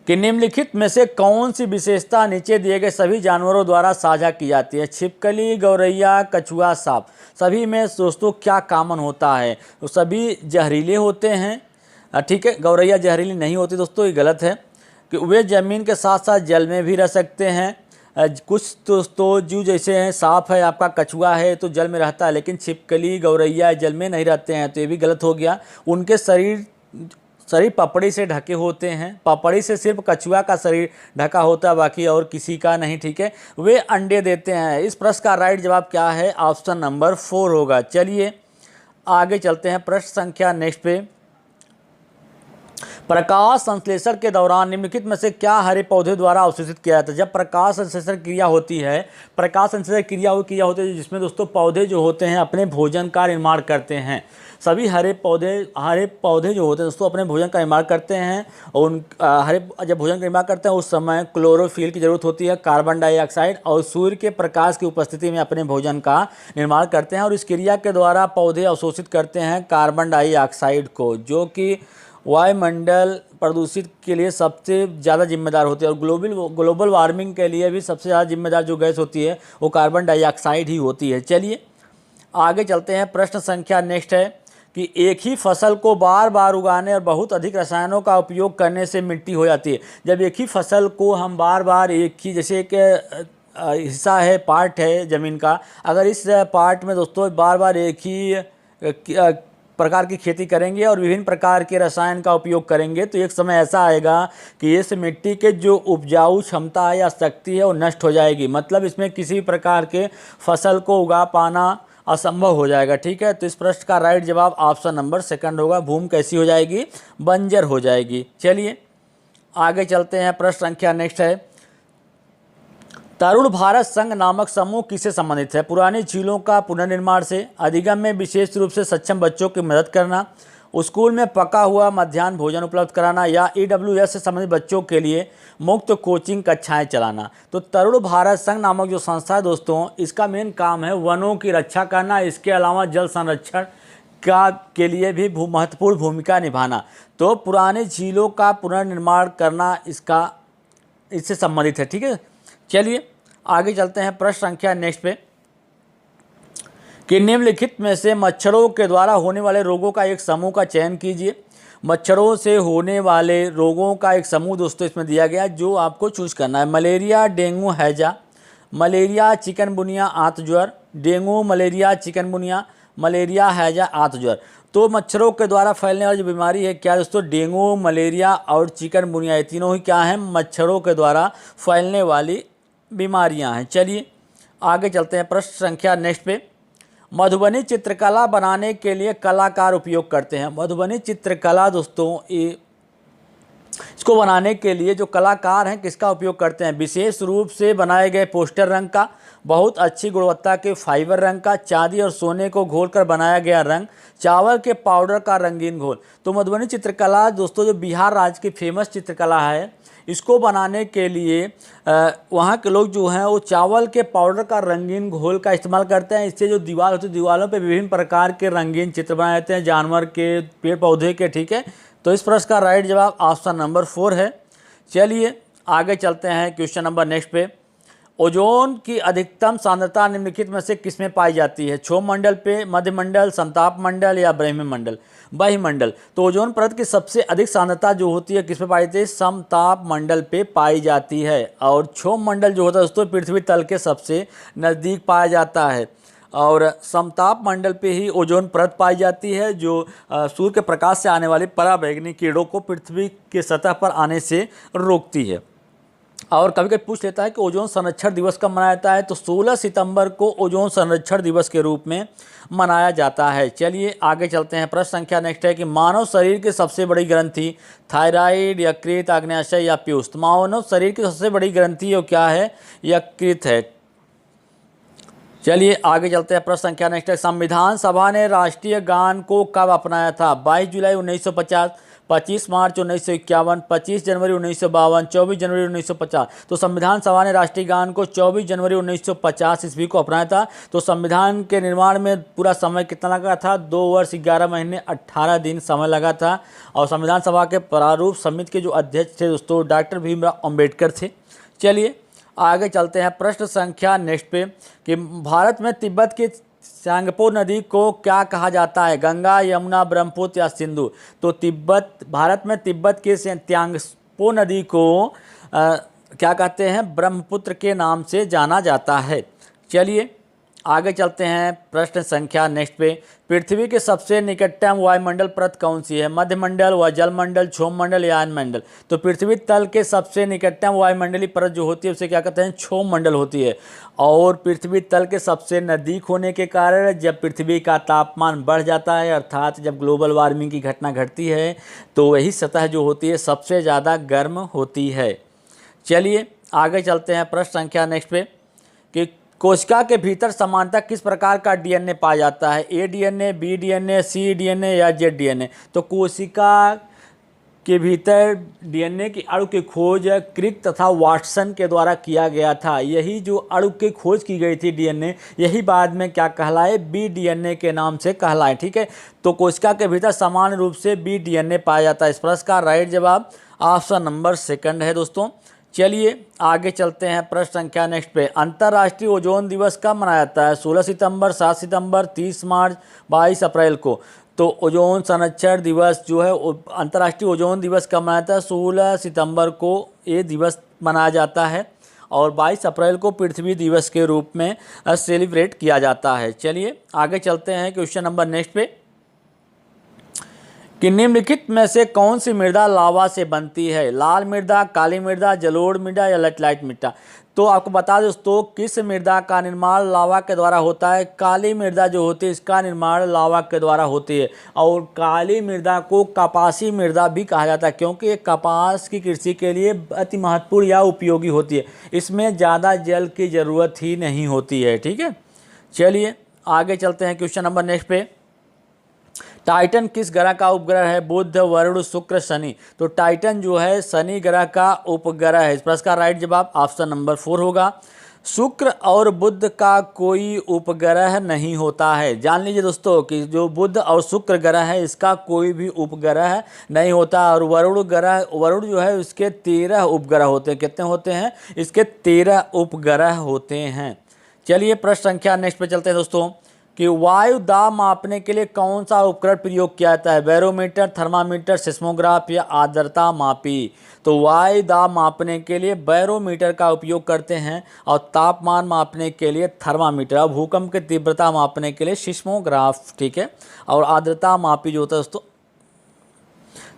कि निम्नलिखित में से कौन सी विशेषता नीचे दिए गए सभी जानवरों द्वारा साझा की जाती है? छिपकली, गौरैया, कछुआ, सांप, सभी में दोस्तों क्या कॉमन होता है? तो सभी जहरीले होते हैं। ठीक है, गौरैया जहरीली नहीं होती दोस्तों, ये गलत है। कि वे ज़मीन के साथ साथ जल में भी रह सकते हैं। कुछ दोस्तों जीव जैसे हैं, सांप है, आपका कछुआ है तो जल में रहता है, लेकिन छिपकली, गौरैया जल में नहीं रहते हैं, तो ये भी गलत हो गया। उनके शरीर पपड़ी से ढके होते हैं। पपड़ी से सिर्फ कछुआ का शरीर ढका होता है, बाकी और किसी का नहीं। ठीक है, वे अंडे देते हैं। इस प्रश्न का राइट जवाब क्या है? ऑप्शन नंबर 4 होगा। चलिए आगे चलते हैं, प्रश्न संख्या नेक्स्ट पे। प्रकाश संश्लेषण के दौरान निम्नलिखित में से क्या हरे पौधे द्वारा अवशोषित किया जाता है? जब प्रकाश संश्लेषण क्रिया होती है, प्रकाश संश्लेषण क्रिया होती है जिसमें दोस्तों पौधे जो होते हैं अपने भोजन का निर्माण करते हैं। सभी हरे पौधे जो होते हैं दोस्तों अपने भोजन का निर्माण करते हैं। और जब भोजन का निर्माण करते हैं उस समय क्लोरोफिल की जरूरत होती है, कार्बन डाइऑक्साइड और सूर्य के प्रकाश की उपस्थिति में अपने भोजन का निर्माण करते हैं। और इस क्रिया के द्वारा पौधे अवशोषित करते हैं कार्बन डाइऑक्साइड को, जो कि वायुमंडल प्रदूषित के लिए सबसे ज़्यादा जिम्मेदार होती है। और ग्लोबल वार्मिंग के लिए भी सबसे ज़्यादा जिम्मेदार जो गैस होती है वो कार्बन डाइऑक्साइड ही होती है। चलिए आगे चलते हैं, प्रश्न संख्या नेक्स्ट है कि एक ही फसल को बार बार उगाने और बहुत अधिक रसायनों का उपयोग करने से मिट्टी हो जाती है। जब एक ही फसल को हम बार बार एक ही, जैसे एक हिस्सा है, पार्ट है ज़मीन का, अगर इस पार्ट में दोस्तों बार बार एक ही प्रकार की खेती करेंगे और विभिन्न प्रकार के रसायन का उपयोग करेंगे तो एक समय ऐसा आएगा कि इस मिट्टी के जो उपजाऊ क्षमता है या शक्ति है वो नष्ट हो जाएगी। मतलब इसमें किसी प्रकार के फसल को उगा पाना असंभव हो जाएगा। ठीक है, तो इस प्रश्न का राइट जवाब ऑप्शन नंबर सेकंड होगा। भूमि कैसी हो जाएगी? बंजर हो जाएगी। चलिए आगे चलते हैं, प्रश्न संख्या नेक्स्ट है, तरुण भारत संघ नामक समूह किससे संबंधित है? पुरानी झीलों का पुनर्निर्माण से, अधिगम में विशेष रूप से सक्षम बच्चों की मदद करना, स्कूल में पका हुआ मध्याह्न भोजन उपलब्ध कराना, या EWS से संबंधित बच्चों के लिए मुफ्त कोचिंग कक्षाएं चलाना। तो तरुण भारत संघ नामक जो संस्था है दोस्तों, इसका मेन काम है वनों की रक्षा करना, इसके अलावा जल संरक्षण के लिए भी महत्वपूर्ण भूमिका निभाना। तो पुराने झीलों का पुनर्निर्माण करना इससे संबंधित है। ठीक है, चलिए आगे चलते हैं, प्रश्न संख्या नेक्स्ट पे कि निम्नलिखित में से मच्छरों के द्वारा होने वाले रोगों का एक समूह का चयन कीजिए। मच्छरों से होने वाले रोगों का एक समूह दोस्तों इसमें दिया गया जो आपको चूज करना है। मलेरिया, डेंगू, हैजा, मलेरिया, चिकनगुनिया, आंत ज्वर, डेंगू, मलेरिया, चिकनगुनिया, मलेरिया, हैजा, आंत ज्वर। तो मच्छरों के द्वारा फैलने वाली जो बीमारी है क्या दोस्तों? डेंगू, मलेरिया और चिकनगुनिया, ये तीनों ही क्या हैं? मच्छरों के द्वारा फैलने वाली बीमारियां हैं। चलिए आगे चलते हैं, प्रश्न संख्या नेक्स्ट पे। मधुबनी चित्रकला बनाने के लिए कलाकार उपयोग करते हैं। मधुबनी चित्रकला दोस्तों इसको बनाने के लिए जो कलाकार हैं किसका उपयोग करते हैं? विशेष रूप से बनाए गए पोस्टर रंग का, बहुत अच्छी गुणवत्ता के फाइबर रंग का चांदी और सोने को घोलकर बनाया गया रंग, चावल के पाउडर का रंगीन घोल। तो मधुबनी चित्रकला दोस्तों जो बिहार राज्य की फेमस चित्रकला है, इसको बनाने के लिए वहाँ के लोग जो हैं वो चावल के पाउडर का रंगीन घोल का इस्तेमाल करते हैं। इससे जो दीवार होती है, दीवारों पे विभिन्न प्रकार के रंगीन चित्र बनाए जाते हैं, जानवर के, पेड़ पौधे के। ठीक है, तो इस प्रश्न का राइट जवाब ऑप्शन नंबर 4 है। चलिए आगे चलते हैं क्वेश्चन नंबर नेक्स्ट पे। ओजोन की अधिकतम सांद्रता निम्नलिखित में से किसमें पाई जाती है? क्षोभ मंडल पे, मध्य मंडल, समताप मंडल या ब्रह्ममंडल वायुमंडल। तो ओजोन परत की सबसे अधिक सांद्रता जो होती है किस पे पाई जाती है? समताप मंडल पे पाई जाती है। और क्षोभ मंडल जो होता है दोस्तों पृथ्वी तल के सबसे नज़दीक पाया जाता है। और समताप मंडल पे ही ओजोन परत पाई जाती है, जो सूर्य के प्रकाश से आने वाली पराबैंगनी किरणों को पृथ्वी के सतह पर आने से रोकती है। और कभी कभी पूछ लेता है कि ओजोन संरक्षण दिवस कब मनाया जाता है? तो 16 सितंबर को ओजोन संरक्षण दिवस के रूप में मनाया जाता है। चलिए आगे चलते हैं। प्रश्न संख्या नेक्स्ट है कि मानव शरीर की सबसे बड़ी ग्रंथि थायराइड, यकृत, आग्नेयाशय या पीयूष। तो मानव शरीर की सबसे बड़ी ग्रंथि वो क्या है? यकृत है। चलिए आगे चलते हैं। प्रश्न संख्या नेक्स्ट है, संविधान सभा ने राष्ट्रीय गान को कब अपनाया था? 22 जुलाई 1950, 25 मार्च 1951, 25 जनवरी 1952, 24 जनवरी 1950। तो संविधान सभा ने राष्ट्रीय गान को 24 जनवरी 1950 ईस्वी को अपनाया था। तो संविधान के निर्माण में पूरा समय कितना लगा था? 2 वर्ष 11 महीने 18 दिन समय लगा था। और संविधान सभा के प्रारूप समिति के जो अध्यक्ष थे दोस्तों डॉक्टर भीमराव अम्बेडकर थे। चलिए आगे चलते हैं। प्रश्न संख्या नेक्स्ट पे कि भारत में तिब्बत की सांगपो नदी को क्या कहा जाता है? गंगा, यमुना, ब्रह्मपुत्र या सिंधु। तो भारत में तिब्बत के सांगपो नदी को क्या कहते हैं? ब्रह्मपुत्र के नाम से जाना जाता है। चलिए आगे चलते हैं। प्रश्न संख्या नेक्स्ट पे, पृथ्वी के सबसे निकटतम वायुमंडल परत कौन सी है? मध्य मंडल व जल मंडल, क्षोभ मंडल या मंडल। तो पृथ्वी तल के सबसे निकटतम वायुमंडलीय परत जो होती है उसे क्या कहते हैं? क्षोभ मंडल होती है। और पृथ्वी तल के सबसे नज़दीक होने के कारण जब पृथ्वी का तापमान बढ़ जाता है, अर्थात जब ग्लोबल वार्मिंग की घटना घटती है, तो वही सतह जो होती है सबसे ज़्यादा गर्म होती है। चलिए आगे चलते हैं। प्रश्न संख्या नेक्स्ट पे कि कोशिका के भीतर समानतः किस प्रकार का डीएनए पाया जाता है? ए डीएनए, बी डीएनए, सी डीएनए या जेड डीएनए। तो कोशिका के भीतर डीएनए की अणु की खोज क्रिक तथा वाटसन के द्वारा किया गया था। यही जो अणु की खोज की गई थी डीएनए, यही बाद में क्या कहलाए? बी डीएनए के नाम से कहलाए। ठीक है, तो कोशिका के भीतर समान रूप से बी डीएनए पाया जाता है। इस प्रश्न का राइट जवाब ऑप्शन नंबर 2 है दोस्तों। चलिए आगे चलते हैं। प्रश्न संख्या नेक्स्ट पे, अंतर्राष्ट्रीय ओजोन दिवस कब मनाया जाता है? 16 सितंबर, 7 सितंबर, 30 मार्च, 22 अप्रैल को। तो ओजोन संरक्षण दिवस जो है अंतर्राष्ट्रीय ओजोन दिवस कब मनाया जाता है? 16 सितंबर को ये दिवस मनाया जाता है और 22 अप्रैल को पृथ्वी दिवस के रूप में सेलिब्रेट किया जाता है। चलिए आगे चलते हैं क्वेश्चन नंबर नेक्स्ट पे कि निम्नलिखित में से कौन सी मृदा लावा से बनती है? लाल मृदा, काली मृदा, जलोढ़ मृदा या लैटराइट मृदा। तो आपको बता दें दोस्तों किस मृदा का निर्माण लावा के द्वारा होता है? काली मृदा जो होती है इसका निर्माण लावा के द्वारा होती है। और काली मृदा को कपासी मृदा भी कहा जाता है क्योंकि ये कपास की कृषि के लिए अति महत्वपूर्ण या उपयोगी होती है। इसमें ज़्यादा जल की ज़रूरत ही नहीं होती है। ठीक है, चलिए आगे चलते हैं क्वेश्चन नंबर नेक्स्ट पे। टाइटन किस ग्रह का उपग्रह है? बुध, वरुण, शुक्र, शनि। तो टाइटन जो है शनि ग्रह का उपग्रह है। इस प्रश्न का राइट जवाब ऑप्शन नंबर 4 होगा। शुक्र और बुध का कोई उपग्रह नहीं होता है। जान लीजिए दोस्तों कि जो बुध और शुक्र ग्रह है इसका कोई भी उपग्रह नहीं होता। और वरुण जो है उसके 13 उपग्रह होते हैं। कितने होते हैं? इसके 13 उपग्रह होते हैं। चलिए प्रश्न संख्या नेक्स्ट पे चलते हैं दोस्तों कि वायु दाब मापने के लिए कौन सा उपकरण प्रयोग किया जाता है? बैरोमीटर, थर्मामीटर, सिस्मोग्राफ या आर्द्रता मापी। तो वायु दाब मापने के लिए बैरोमीटर का उपयोग करते हैं और तापमान मापने के लिए थर्मामीटर, और भूकंप की तीव्रता मापने के लिए सिस्मोग्राफ। ठीक है, और आर्द्रता मापी जो होता है दोस्तों।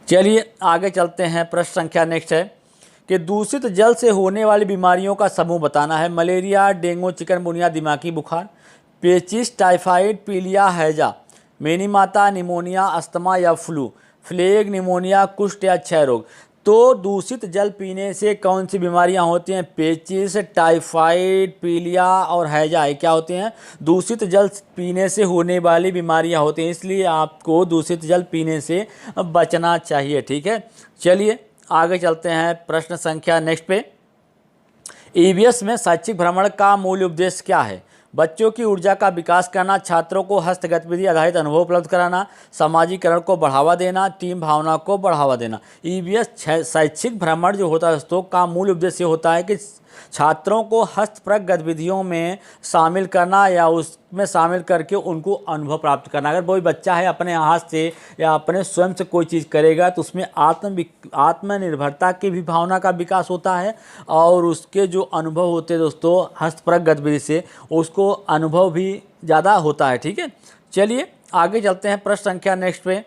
चलिए आगे चलते हैं। प्रश्न संख्या नेक्स्ट है कि दूषित जल से होने वाली बीमारियों का समूह बताना है। मलेरिया, डेंगू, चिकनगुनिया, दिमागी बुखार, पेचिस, टाइफाइड, पीलिया, हैजा, मेनीमाता, निमोनिया, अस्थमा या फ्लू, फ्लेग, निमोनिया, कुष्ठ या क्षय रोग। तो दूषित जल पीने से कौन सी बीमारियां होती हैं? पेचिस, टाइफाइड, पीलिया और हैजा क्या होते हैं? दूषित जल पीने से होने वाली बीमारियां होती हैं, इसलिए आपको दूषित जल पीने से बचना चाहिए। ठीक है, चलिए आगे चलते हैं प्रश्न संख्या नेक्स्ट पे। ईवीएस में शैक्षिक भ्रमण का मूल उद्देश्य क्या है? बच्चों की ऊर्जा का विकास करना, छात्रों को हस्त गतिविधि आधारित अनुभव उपलब्ध कराना, सामाजिकरण को बढ़ावा देना, टीम भावना को बढ़ावा देना। ईवीएस शैक्षिक भ्रमण जो होता है दोस्तों का मूल उद्देश्य होता है कि छात्रों को हस्तप्रक गतिविधियों में शामिल करना या उसमें शामिल करके उनको अनुभव प्राप्त करना। अगर कोई बच्चा है अपने हाथ से या अपने स्वयं से कोई चीज़ करेगा तो उसमें आत्मनिर्भरता की भी भावना का विकास होता है और उसके जो अनुभव होते हैं दोस्तों हस्तप्रक गतिविधि से उसको अनुभव भी ज़्यादा होता है। ठीक है, चलिए आगे चलते हैं प्रश्न संख्या नेक्स्ट पे।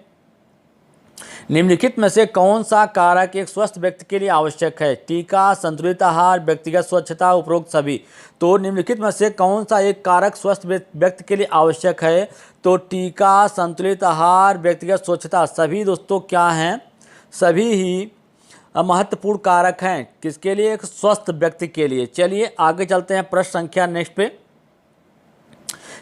निम्नलिखित में से कौन सा कारक एक स्वस्थ व्यक्ति के लिए आवश्यक है? टीका, संतुलित आहार, व्यक्तिगत स्वच्छता, उपरोक्त सभी। तो निम्नलिखित में से कौन सा एक कारक स्वस्थ व्यक्ति के लिए आवश्यक है? तो टीका, संतुलित आहार, व्यक्तिगत स्वच्छता, सभी दोस्तों क्या हैं? सभी ही महत्वपूर्ण कारक हैं किसके लिए? एक स्वस्थ व्यक्ति के लिए। चलिए आगे चलते हैं प्रश्न संख्या नेक्स्ट पे।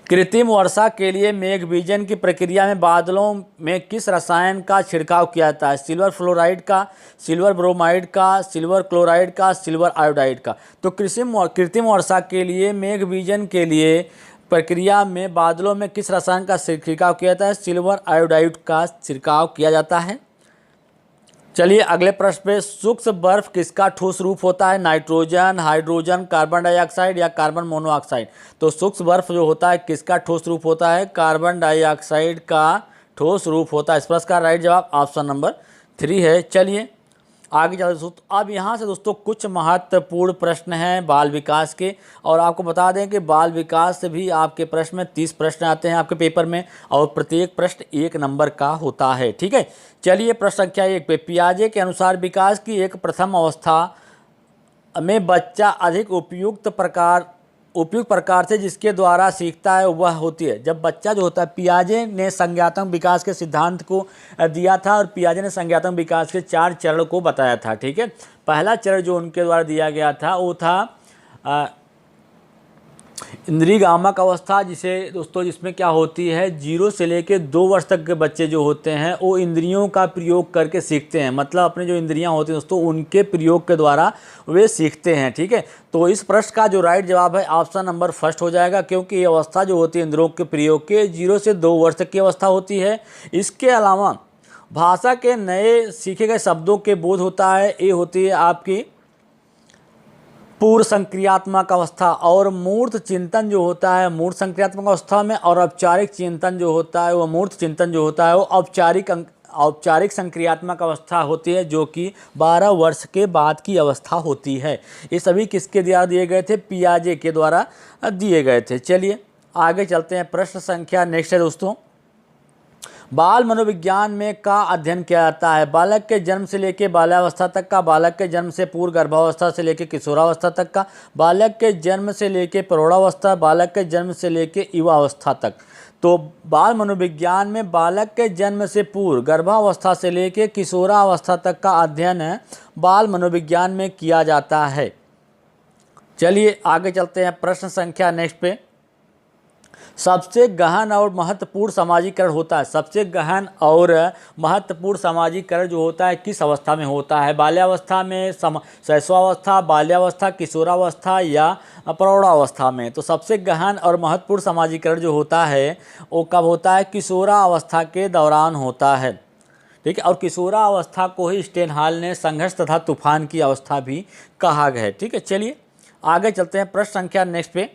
कृत्रिम वर्षा के लिए मेघ बीजन की प्रक्रिया में बादलों में किस रसायन का छिड़काव किया जाता है? सिल्वर फ्लोराइड का, सिल्वर ब्रोमाइड का, सिल्वर क्लोराइड का, सिल्वर आयोडाइड का। तो कृत्रिम वर्षा के लिए मेघ बीजन के लिए प्रक्रिया में बादलों में किस रसायन का छिड़काव किया जाता है? सिल्वर आयोडाइड का छिड़काव किया जाता है। चलिए अगले प्रश्न पे। सूक्ष्म बर्फ किसका ठोस रूप होता है? नाइट्रोजन, हाइड्रोजन, कार्बन डाइऑक्साइड या कार्बन मोनोऑक्साइड। तो सूक्ष्म बर्फ जो होता है किसका ठोस रूप होता है? कार्बन डाइऑक्साइड का ठोस रूप होता है। इस प्रश्न का राइट जवाब ऑप्शन नंबर 3 है। चलिए आगे चलते दोस्तों। अब यहाँ से दोस्तों कुछ महत्वपूर्ण प्रश्न हैं बाल विकास के, और आपको बता दें कि बाल विकास से भी आपके प्रश्न में 30 प्रश्न आते हैं आपके पेपर में और प्रत्येक प्रश्न 1 नंबर का होता है। ठीक है, चलिए प्रश्न संख्या 1 पे। पियाजे के अनुसार विकास की एक प्रथम अवस्था में बच्चा अधिक उपयुक्त प्रकार से जिसके द्वारा सीखता है वह होती है। जब बच्चा जो होता है, पियाजे ने संज्ञानात्मक विकास के सिद्धांत को दिया था और पियाजे ने संज्ञानात्मक विकास के 4 चरण को बताया था। ठीक है, पहला चरण जो उनके द्वारा दिया गया था वो था इंद्रियगामक अवस्था, जिसे दोस्तों जिसमें क्या होती है 0 से लेकर 2 वर्ष तक के बच्चे जो होते हैं वो इंद्रियों का प्रयोग करके सीखते हैं। मतलब अपने जो इंद्रियां होती हैं दोस्तों उनके प्रयोग के द्वारा वे सीखते हैं। ठीक है, तो इस प्रश्न का जो राइट जवाब है ऑप्शन नंबर फर्स्ट हो जाएगा, क्योंकि ये अवस्था जो होती है इंद्रियों के प्रयोग के 0 से 2 वर्ष तक की अवस्था होती है। इसके अलावा भाषा के नए सीखे गए शब्दों के बोध होता है, ये होती है आपकी पूर्व संक्रियात्मक अवस्था। और मूर्त चिंतन जो होता है मूर्त संक्रियात्मक अवस्था में, और औपचारिक चिंतन जो होता है वो मूर्त चिंतन जो होता है वो औपचारिक संक्रियात्मक अवस्था होती है, जो कि 12 वर्ष के बाद की अवस्था होती है। ये सभी किसके द्वारा दिए गए थे? पियाजे के द्वारा दिए गए थे। चलिए आगे चलते हैं प्रश्न संख्या नेक्स्ट है दोस्तों। बाल मनोविज्ञान में का अध्ययन किया जाता है? बालक के जन्म से लेकर बाल्यावस्था तक का, बालक के जन्म से पूर्व गर्भावस्था से लेकर किशोरावस्था तक का, बालक के जन्म से लेकर प्रौढ़ावस्था, बालक के जन्म से लेकर युवावस्था तक। तो बाल मनोविज्ञान में बालक के जन्म से पूर्व गर्भावस्था से लेकर किशोरावस्था तक का अध्ययन बाल मनोविज्ञान में किया जाता है। चलिए आगे चलते हैं प्रश्न संख्या नेक्स्ट पे। सबसे गहन और महत्वपूर्ण सामाजिकरण होता है? सबसे गहन और महत्वपूर्ण सामाजिकरण जो होता है किस अवस्था में होता है? बाल्यावस्था में, शैशवावस्था, बाल्यावस्था, किशोरावस्था या प्रौढ़ावस्था में? तो सबसे गहन और महत्वपूर्ण सामाजिकरण जो होता है वो कब होता है? किशोरावस्था के दौरान होता है। ठीक है, और किशोरावस्था को ही स्टेनहॉल ने संघर्ष तथा तूफान की अवस्था भी कहा गया है। ठीक है, चलिए आगे चलते हैं प्रश्न संख्या नेक्स्ट पे।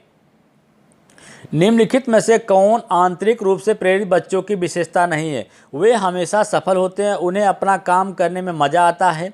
निम्नलिखित में से कौन आंतरिक रूप से प्रेरित बच्चों की विशेषता नहीं है? वे हमेशा सफल होते हैं, उन्हें अपना काम करने में मज़ा आता है,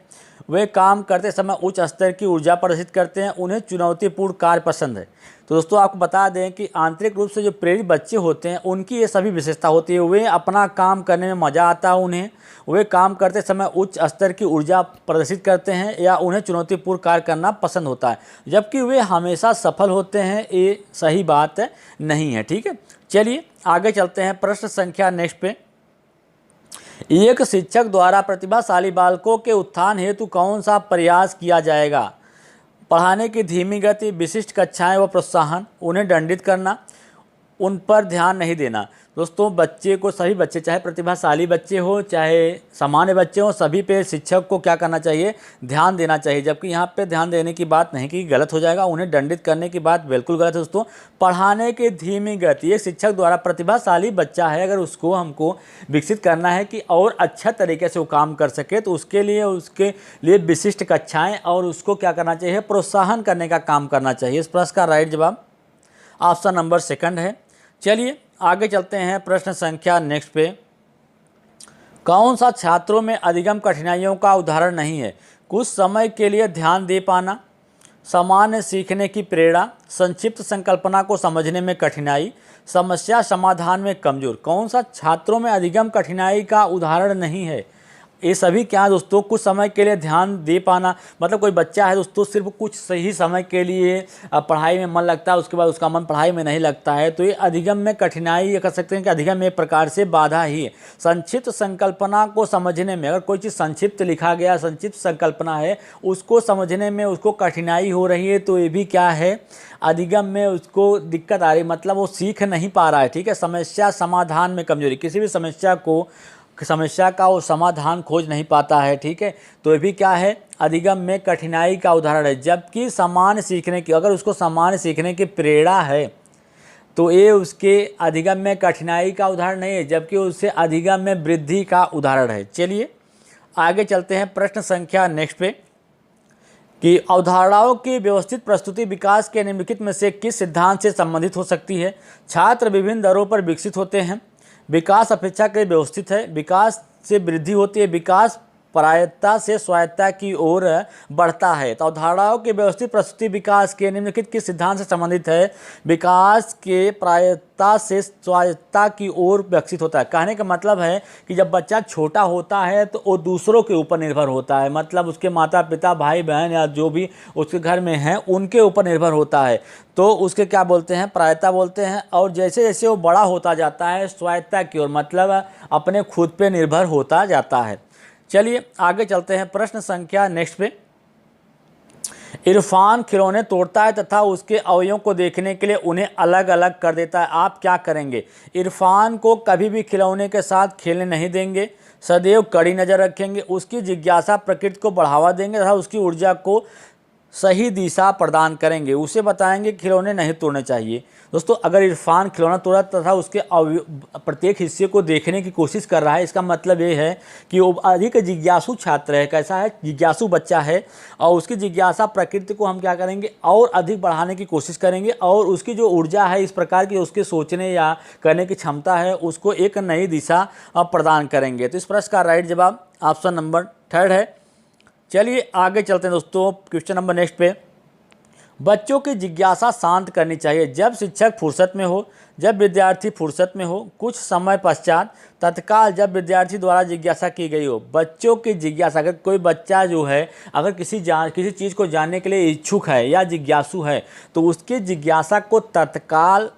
वे काम करते समय उच्च स्तर की ऊर्जा प्रदर्शित करते हैं, उन्हें चुनौतीपूर्ण कार्य पसंद है। तो दोस्तों आपको बता दें कि आंतरिक रूप से जो प्रेरित बच्चे होते हैं उनकी ये सभी विशेषता होती है। वे अपना काम करने में मज़ा आता है उन्हें, वे काम करते समय उच्च स्तर की ऊर्जा प्रदर्शित करते हैं या उन्हें चुनौतीपूर्ण कार्य करना पसंद होता है, जबकि वे हमेशा सफल होते हैं, ये सही बात नहीं है। ठीक है, चलिए आगे चलते हैं प्रश्न संख्या नेक्स्ट पे। एक शिक्षक द्वारा प्रतिभाशाली बालकों के उत्थान हेतु कौन सा प्रयास किया जाएगा? पढ़ाने की धीमी गति, विशिष्ट कक्षाएं व प्रोत्साहन, उन्हें दंडित करना, उन पर ध्यान नहीं देना। दोस्तों बच्चे को, सभी बच्चे, चाहे प्रतिभाशाली बच्चे हो चाहे सामान्य बच्चे हो, सभी पे शिक्षक को क्या करना चाहिए? ध्यान देना चाहिए। जबकि यहाँ पे ध्यान देने की बात नहीं की, गलत हो जाएगा। उन्हें दंडित करने की बात बिल्कुल गलत है दोस्तों। पढ़ाने की धीमी गति, एक शिक्षक द्वारा प्रतिभाशाली बच्चा है, अगर उसको हमको विकसित करना है कि और अच्छा तरीके से वो काम कर सके, तो उसके लिए विशिष्ट कक्षाएँ और उसको क्या करना चाहिए? प्रोत्साहन करने का काम करना चाहिए। इस प्रश्न का राइट जवाब ऑप्शन नंबर सेकंड है। चलिए आगे चलते हैं प्रश्न संख्या नेक्स्ट पे। कौन सा छात्रों में अधिगम कठिनाइयों का उदाहरण नहीं है? कुछ समय के लिए ध्यान दे पाना, सामान्य सीखने की प्रेरणा, संक्षिप्त संकल्पना को समझने में कठिनाई, समस्या समाधान में कमजोर। कौन सा छात्रों में अधिगम कठिनाई का उदाहरण नहीं है? ये सभी क्या है दोस्तों? कुछ समय के लिए ध्यान दे पाना, मतलब कोई बच्चा है दोस्तों सिर्फ कुछ सही समय के लिए पढ़ाई में मन लगता है, उसके बाद उसका मन पढ़ाई में नहीं लगता है, तो ये अधिगम में कठिनाई, ये कह सकते हैं कि अधिगम एक प्रकार से बाधा ही है। संक्षिप्त संकल्पना को समझने में, अगर कोई चीज़ संक्षिप्त लिखा गया, संक्षिप्त संकल्पना है, उसको समझने में उसको कठिनाई हो रही है, तो ये भी क्या है? अधिगम में उसको दिक्कत आ रही, मतलब वो सीख नहीं पा रहा है। ठीक है। समस्या समाधान में कमजोरी, किसी भी समस्या का वो समाधान खोज नहीं पाता है। ठीक है। तो ये भी क्या है? अधिगम में कठिनाई का उदाहरण है। जबकि सामान्य सीखने की, अगर उसको सामान्य सीखने की प्रेरणा है, तो ये उसके अधिगम में कठिनाई का उदाहरण नहीं है, जबकि उससे अधिगम में वृद्धि का उदाहरण है। चलिए आगे चलते हैं प्रश्न संख्या नेक्स्ट पे कि अवधारणाओं की व्यवस्थित प्रस्तुति विकास के निम्नलिखित में से किस सिद्धांत से संबंधित हो सकती है? छात्र विभिन्न दरों पर विकसित होते हैं, विकास अपेक्षाकृत व्यवस्थित है, विकास से वृद्धि होती है, विकास प्रायत्ता से स्वायत्ता की ओर बढ़ता है। तो अवधारणाओं की व्यवस्थित प्रस्तुति विकास के निम्नलिखित किस सिद्धांत से संबंधित है? विकास के प्रायत्ता से स्वायत्ता की ओर विकसित होता है। कहने का मतलब है कि जब बच्चा छोटा होता है तो वो दूसरों के ऊपर निर्भर होता है, मतलब उसके माता पिता, भाई बहन या जो भी उसके घर में हैं उनके ऊपर निर्भर होता है, तो उसके क्या बोलते हैं? प्रायत्ता बोलते हैं। और जैसे जैसे वो बड़ा होता जाता है स्वायत्ता की ओर, मतलब अपने खुद पे निर्भर होता जाता है। चलिए आगे चलते हैं प्रश्न संख्या नेक्स्ट पे। इरफान खिलौने तोड़ता है तथा उसके अवयवों को देखने के लिए उन्हें अलग अलग कर देता है। आप क्या करेंगे? इरफान को कभी भी खिलौने के साथ खेलने नहीं देंगे, सदैव कड़ी नज़र रखेंगे, उसकी जिज्ञासा प्रकृति को बढ़ावा देंगे तथा उसकी ऊर्जा को सही दिशा प्रदान करेंगे। उसे बताएंगे खिलौने नहीं तोड़ने चाहिए। दोस्तों अगर इरफान खिलौना तोड़ा तथा उसके प्रत्येक हिस्से को देखने की कोशिश कर रहा है, इसका मतलब ये है कि वो अधिक जिज्ञासु छात्र है। कैसा है? जिज्ञासु बच्चा है, और उसकी जिज्ञासा प्रकृति को हम क्या करेंगे? और अधिक बढ़ाने की कोशिश करेंगे, और उसकी जो ऊर्जा है इस प्रकार की, उसके सोचने या करने की क्षमता है, उसको एक नई दिशा प्रदान करेंगे। तो इस प्रश्न का राइट जवाब ऑप्शन नंबर थर्ड है। चलिए आगे चलते हैं दोस्तों क्वेश्चन नंबर नेक्स्ट पे। बच्चों की जिज्ञासा शांत करनी चाहिए। जब शिक्षक फुर्सत में हो, जब विद्यार्थी फुर्सत में हो, कुछ समय पश्चात, तत्काल जब विद्यार्थी द्वारा जिज्ञासा की गई हो। बच्चों की जिज्ञासा, अगर कोई बच्चा जो है अगर किसी चीज़ को जानने के लिए इच्छुक है या जिज्ञासु है, तो उसकी जिज्ञासा को तत्काल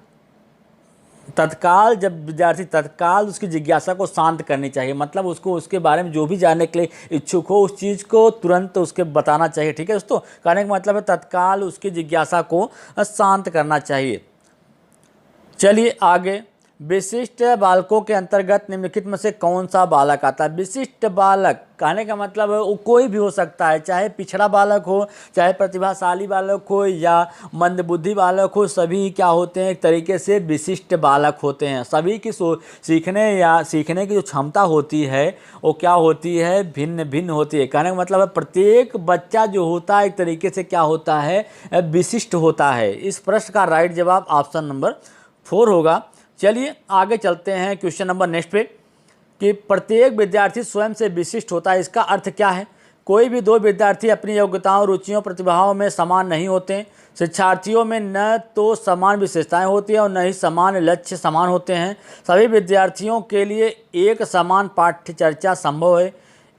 जब विद्यार्थी तत्काल उसकी जिज्ञासा को शांत करनी चाहिए, मतलब उसको उसके बारे में जो भी जानने के लिए इच्छुक हो उस चीज़ को तुरंत उसके बताना चाहिए। ठीक है दोस्तों, कहने का मतलब है तत्काल उसकी जिज्ञासा को शांत करना चाहिए। चलिए आगे, विशिष्ट बालकों के अंतर्गत निम्नलिखित में से कौन सा बालक आता है? विशिष्ट बालक कहने का मतलब है वो कोई भी हो सकता है, चाहे पिछड़ा बालक हो, चाहे प्रतिभाशाली बालक हो या मंदबुद्धि बालक हो, सभी क्या होते हैं? एक तरीके से विशिष्ट बालक होते हैं। सभी की सीखने की जो क्षमता होती है वो क्या होती है? भिन्न भिन्न होती है। कहने का मतलब है प्रत्येक बच्चा जो होता है एक तरीके से क्या होता है? विशिष्ट होता है। इस प्रश्न का राइट जवाब ऑप्शन नंबर 4 होगा। चलिए आगे चलते हैं क्वेश्चन नंबर नेक्स्ट पे कि प्रत्येक विद्यार्थी स्वयं से विशिष्ट होता है। इसका अर्थ क्या है? कोई भी दो विद्यार्थी अपनी योग्यताओं, रुचियों, प्रतिभाओं में समान नहीं होते। शिक्षार्थियों में न तो समान विशेषताएं होती हैं और न ही समान लक्ष्य समान होते हैं। सभी विद्यार्थियों के लिए एक समान पाठ्य चर्चा संभव है।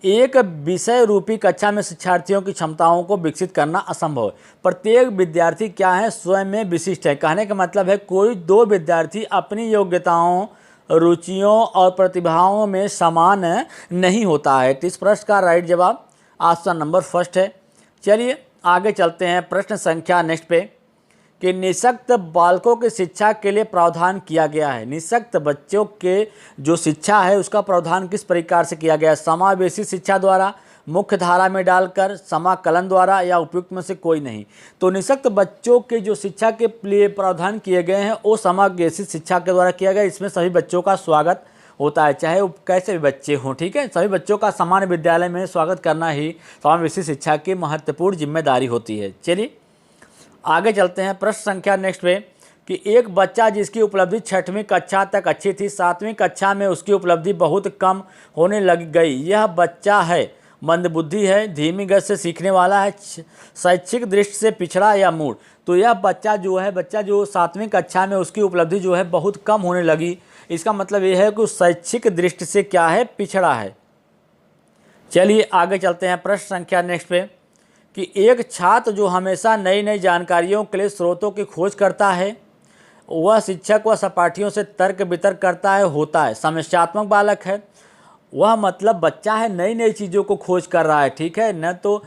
एक विषय रूपी कक्षा में शिक्षार्थियों की क्षमताओं को विकसित करना असंभव है। प्रत्येक विद्यार्थी क्या है? स्वयं में विशिष्ट है। कहने का मतलब है कोई दो विद्यार्थी अपनी योग्यताओं, रुचियों और प्रतिभाओं में समान नहीं होता है। तो इस प्रश्न का राइट जवाब ऑप्शन नंबर फर्स्ट है। चलिए आगे चलते हैं प्रश्न संख्या नेक्स्ट पे कि निःशक्त बालकों की शिक्षा के लिए प्रावधान किया गया है। निःशक्त बच्चों के जो शिक्षा है उसका प्रावधान किस प्रकार से किया गया है? समावेशी शिक्षा द्वारा, मुख्य धारा में डालकर, समाकलन द्वारा या उपयुक्त में से कोई नहीं। तो निःशक्त बच्चों के जो शिक्षा के लिए प्रावधान किए गए हैं वो समावेशी शिक्षा के द्वारा किया गया। इसमें सभी बच्चों का स्वागत होता है, चाहे वो कैसे भी बच्चे हों, ठीक है। सभी बच्चों का समान विद्यालय में स्वागत करना ही समावेशी शिक्षा की महत्वपूर्ण जिम्मेदारी होती है। चलिए आगे चलते हैं प्रश्न संख्या नेक्स्ट पे कि एक बच्चा जिसकी उपलब्धि 6वीं कक्षा तक अच्छी थी, 7वीं कक्षा में उसकी उपलब्धि बहुत कम होने लग गई। यह बच्चा है मंदबुद्धि है, धीमी गति से सीखने वाला है, शैक्षिक दृष्टि से पिछड़ा या मूढ़। तो यह बच्चा जो 7वीं कक्षा में उसकी उपलब्धि जो है बहुत कम होने लगी, इसका मतलब यह है कि शैक्षिक दृष्टि से क्या है, पिछड़ा है। चलिए आगे चलते हैं प्रश्न संख्या नेक्स्ट पे कि एक छात्र जो हमेशा नई नई जानकारियों के लिए स्रोतों की खोज करता है, वह शिक्षक व सहपाठियों से तर्क वितर्क करता है, होता है समस्यात्मक बालक है। वह मतलब बच्चा है नई नई चीज़ों को खोज कर रहा है, ठीक है न, तो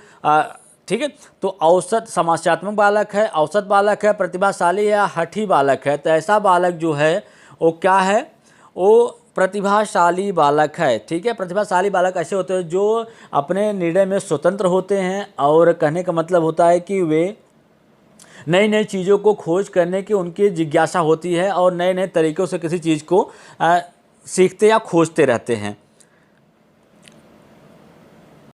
ठीक है। तो औसत समस्यात्मक बालक है, औसत बालक है, प्रतिभाशाली या हठी बालक है। तो ऐसा बालक जो है वो क्या है, वो प्रतिभाशाली बालक है, ठीक है। प्रतिभाशाली बालक ऐसे होते हैं जो अपने निर्णय में स्वतंत्र होते हैं, और कहने का मतलब होता है कि वे नई नई चीज़ों को खोज करने की उनकी जिज्ञासा होती है और नए नए तरीक़ों से किसी चीज़ को सीखते या खोजते रहते हैं।